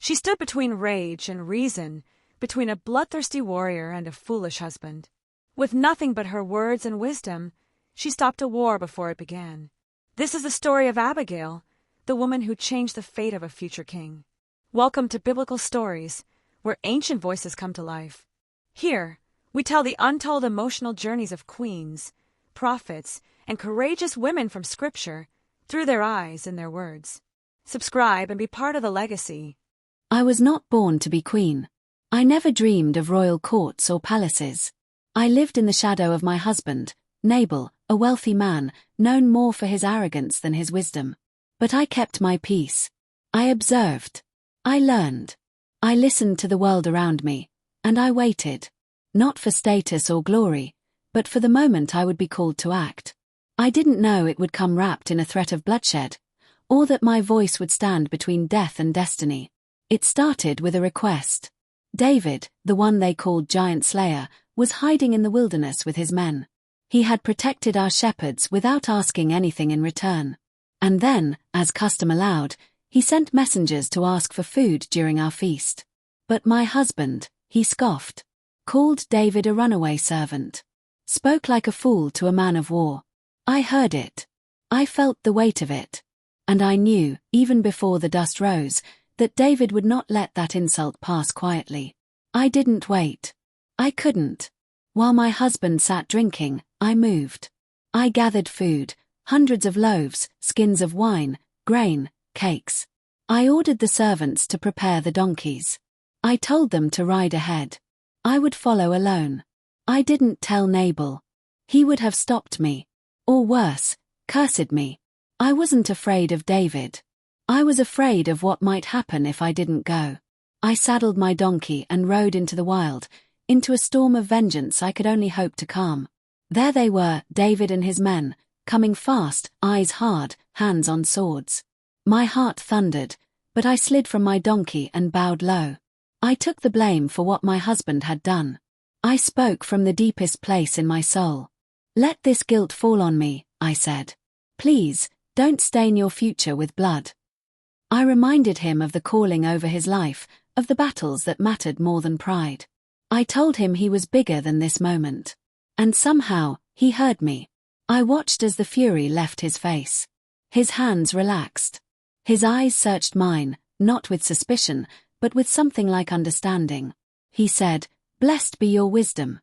She stood between rage and reason, between a bloodthirsty warrior and a foolish husband. With nothing but her words and wisdom, she stopped a war before it began. This is the story of Abigail, the woman who changed the fate of a future king. Welcome to Biblical Stories, where ancient voices come to life. Here, we tell the untold emotional journeys of queens, prophets, and courageous women from Scripture through their eyes and their words. Subscribe and be part of the legacy. I was not born to be queen. I never dreamed of royal courts or palaces. I lived in the shadow of my husband, Nabal, a wealthy man, known more for his arrogance than his wisdom. But I kept my peace. I observed. I learned. I listened to the world around me, and I waited. Not for status or glory, but for the moment I would be called to act. I didn't know it would come wrapped in a threat of bloodshed, or that my voice would stand between death and destiny. It started with a request. David, the one they called Giant Slayer, was hiding in the wilderness with his men. He had protected our shepherds without asking anything in return. And then, as custom allowed, he sent messengers to ask for food during our feast. But my husband, he scoffed, called David a runaway servant, spoke like a fool to a man of war. I heard it. I felt the weight of it. And I knew, even before the dust rose, that David would not let that insult pass quietly. I didn't wait. I couldn't. While my husband sat drinking, I moved. I gathered food, hundreds of loaves, skins of wine, grain, cakes. I ordered the servants to prepare the donkeys. I told them to ride ahead. I would follow alone. I didn't tell Nabal. He would have stopped me. Or worse, cursed me. I wasn't afraid of David. I was afraid of what might happen if I didn't go. I saddled my donkey and rode into the wild, into a storm of vengeance I could only hope to calm. There they were, David and his men, coming fast, eyes hard, hands on swords. My heart thundered, but I slid from my donkey and bowed low. I took the blame for what my husband had done. I spoke from the deepest place in my soul. Let this guilt fall on me, I said. Please, don't stain your future with blood. I reminded him of the calling over his life, of the battles that mattered more than pride. I told him he was bigger than this moment. And somehow, he heard me. I watched as the fury left his face. His hands relaxed. His eyes searched mine, not with suspicion, but with something like understanding. He said, "Blessed be your wisdom."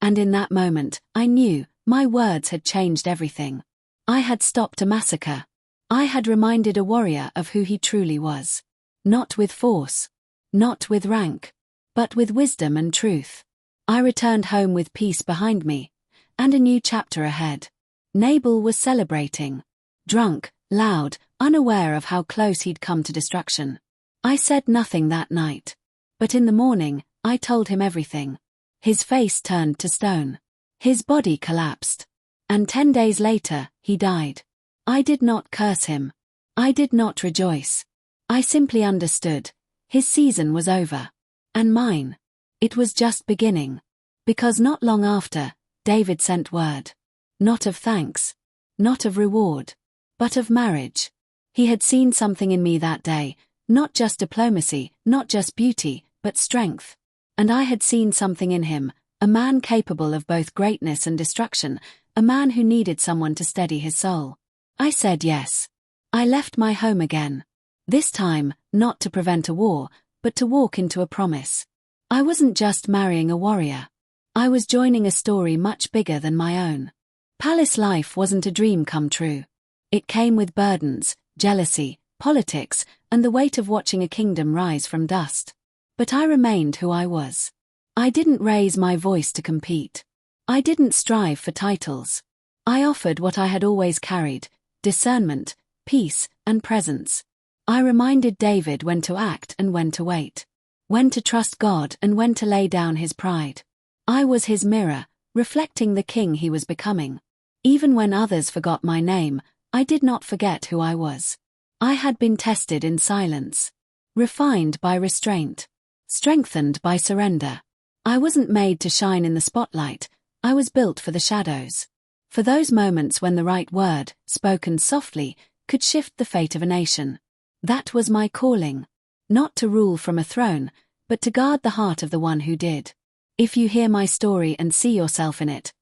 And in that moment, I knew, my words had changed everything. I had stopped a massacre. I had reminded a warrior of who he truly was. Not with force. Not with rank. But with wisdom and truth. I returned home with peace behind me, and a new chapter ahead. Nabal was celebrating. Drunk, loud, unaware of how close he'd come to destruction. I said nothing that night. But in the morning, I told him everything. His face turned to stone. His body collapsed. And 10 days later, he died. I did not curse him. I did not rejoice. I simply understood. His season was over. And mine. It was just beginning. Because not long after, David sent word. Not of thanks. Not of reward. But of marriage. He had seen something in me that day, not just diplomacy, not just beauty, but strength. And I had seen something in him, a man capable of both greatness and destruction, a man who needed someone to steady his soul. I said yes. I left my home again. This time, not to prevent a war, but to walk into a promise. I wasn't just marrying a warrior. I was joining a story much bigger than my own. Palace life wasn't a dream come true. It came with burdens, jealousy, politics, and the weight of watching a kingdom rise from dust. But I remained who I was. I didn't raise my voice to compete. I didn't strive for titles. I offered what I had always carried, discernment, peace, and presence. I reminded David when to act and when to wait. When to trust God and when to lay down his pride. I was his mirror, reflecting the king he was becoming. Even when others forgot my name, I did not forget who I was. I had been tested in silence. Refined by restraint. Strengthened by surrender. I wasn't made to shine in the spotlight, I was built for the shadows. For those moments when the right word, spoken softly, could shift the fate of a nation. That was my calling. Not to rule from a throne, but to guard the heart of the one who did. If you hear my story and see yourself in it,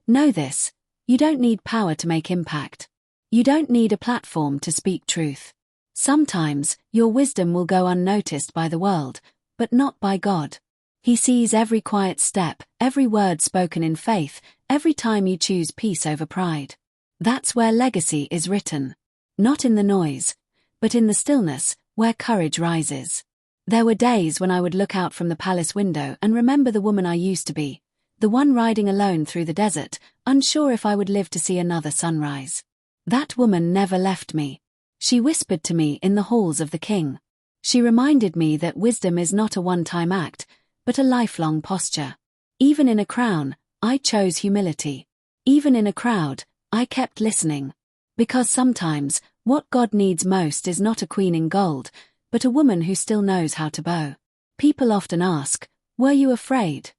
know this: you don't need power to make impact. You don't need a platform to speak truth. Sometimes, your wisdom will go unnoticed by the world, but not by God. He sees every quiet step, every word spoken in faith, every time you choose peace over pride. That's where legacy is written. Not in the noise, but in the stillness, where courage rises. There were days when I would look out from the palace window and remember the woman I used to be, the one riding alone through the desert, unsure if I would live to see another sunrise. That woman never left me. She whispered to me in the halls of the king. She reminded me that wisdom is not a one-time act, but a lifelong posture. Even in a crown, I chose humility. Even in a crowd, I kept listening. Because sometimes, what God needs most is not a queen in gold, but a woman who still knows how to bow. People often ask, were you afraid?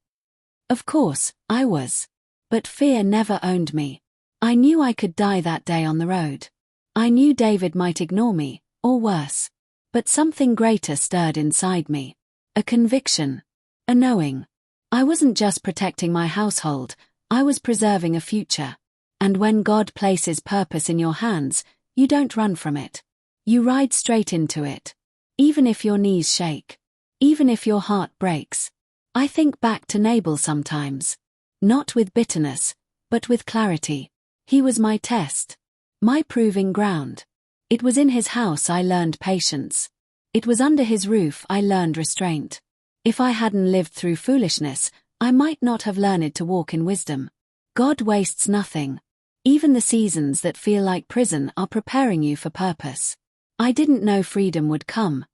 Of course, I was. But fear never owned me. I knew I could die that day on the road. I knew David might ignore me, or worse. But something greater stirred inside me. A conviction. A knowing. I wasn't just protecting my household, I was preserving a future. And when God places purpose in your hands, you don't run from it. You ride straight into it. Even if your knees shake. Even if your heart breaks. I think back to Nabal sometimes. Not with bitterness, but with clarity. He was my test. My proving ground. It was in his house I learned patience. It was under his roof I learned restraint. If I hadn't lived through foolishness, I might not have learned to walk in wisdom. God wastes nothing. Even the seasons that feel like prison are preparing you for purpose. I didn't know freedom would come,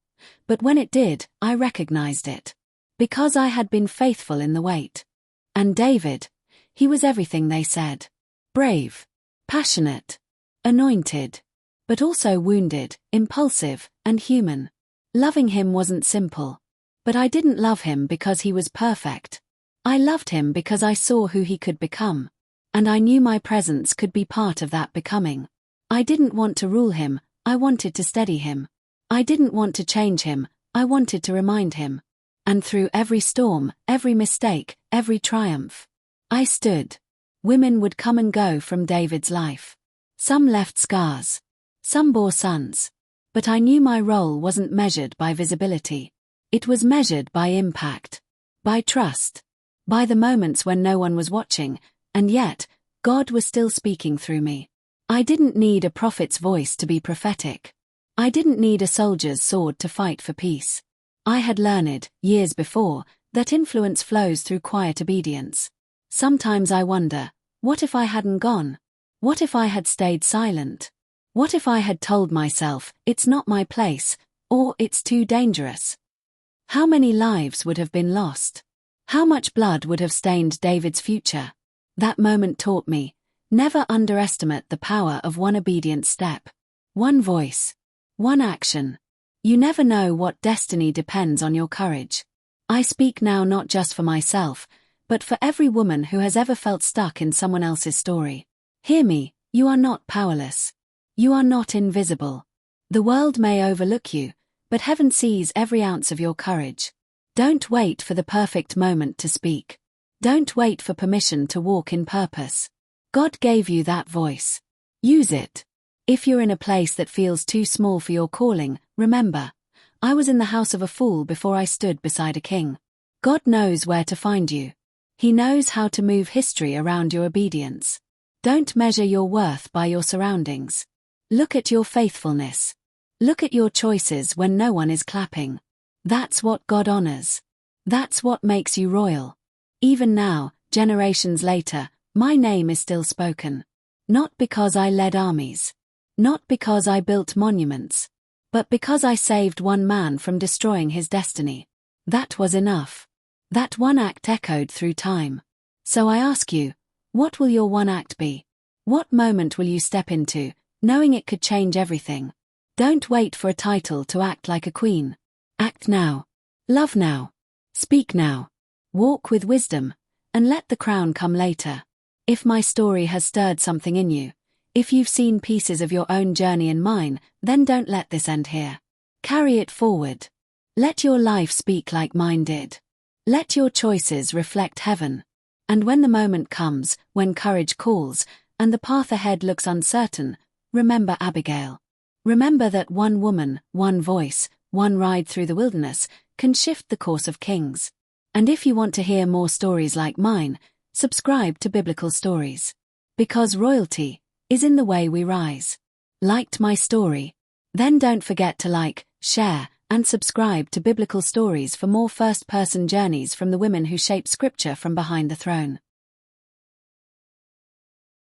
but when it did, I recognized it. Because I had been faithful in the wait. And David, he was everything they said. Brave, passionate, anointed, but also wounded, impulsive, and human. Loving him wasn't simple. But I didn't love him because he was perfect. I loved him because I saw who he could become. And I knew my presence could be part of that becoming. I didn't want to rule him, I wanted to steady him. I didn't want to change him, I wanted to remind him. And through every storm, every mistake, every triumph, I stood. Women would come and go from David's life. Some left scars. Some bore sons. But I knew my role wasn't measured by visibility. It was measured by impact. By trust. By the moments when no one was watching, and yet, God was still speaking through me. I didn't need a prophet's voice to be prophetic. I didn't need a soldier's sword to fight for peace. I had learned, years before, that influence flows through quiet obedience. Sometimes I wonder, what if I hadn't gone? What if I had stayed silent? What if I had told myself, it's not my place, or it's too dangerous? How many lives would have been lost? How much blood would have stained David's future? That moment taught me, never underestimate the power of one obedient step. One voice. One action. You never know what destiny depends on your courage. I speak now not just for myself, but for every woman who has ever felt stuck in someone else's story. Hear me, you are not powerless. You are not invisible. The world may overlook you, but heaven sees every ounce of your courage. Don't wait for the perfect moment to speak. Don't wait for permission to walk in purpose. God gave you that voice. Use it. If you're in a place that feels too small for your calling, remember, I was in the house of a fool before I stood beside a king. God knows where to find you. He knows how to move history around your obedience. Don't measure your worth by your surroundings. Look at your faithfulness. Look at your choices when no one is clapping. That's what God honors. That's what makes you royal. Even now, generations later, my name is still spoken. Not because I led armies. Not because I built monuments. But because I saved one man from destroying his destiny. That was enough. That one act echoed through time. So I ask you, what will your one act be? What moment will you step into, knowing it could change everything? Don't wait for a title to act like a queen. Act now. Love now. Speak now. Walk with wisdom, and let the crown come later. If my story has stirred something in you, if you've seen pieces of your own journey in mine, then don't let this end here. Carry it forward. Let your life speak like mine did. Let your choices reflect heaven. And when the moment comes, when courage calls, and the path ahead looks uncertain, remember Abigail. Remember that one woman, one voice, one ride through the wilderness can shift the course of kings. And if you want to hear more stories like mine, subscribe to Biblical Stories. Because royalty is in the way we rise. Liked my story? Then don't forget to like, share, and subscribe to Biblical Stories for more first-person journeys from the women who shape Scripture from behind the throne.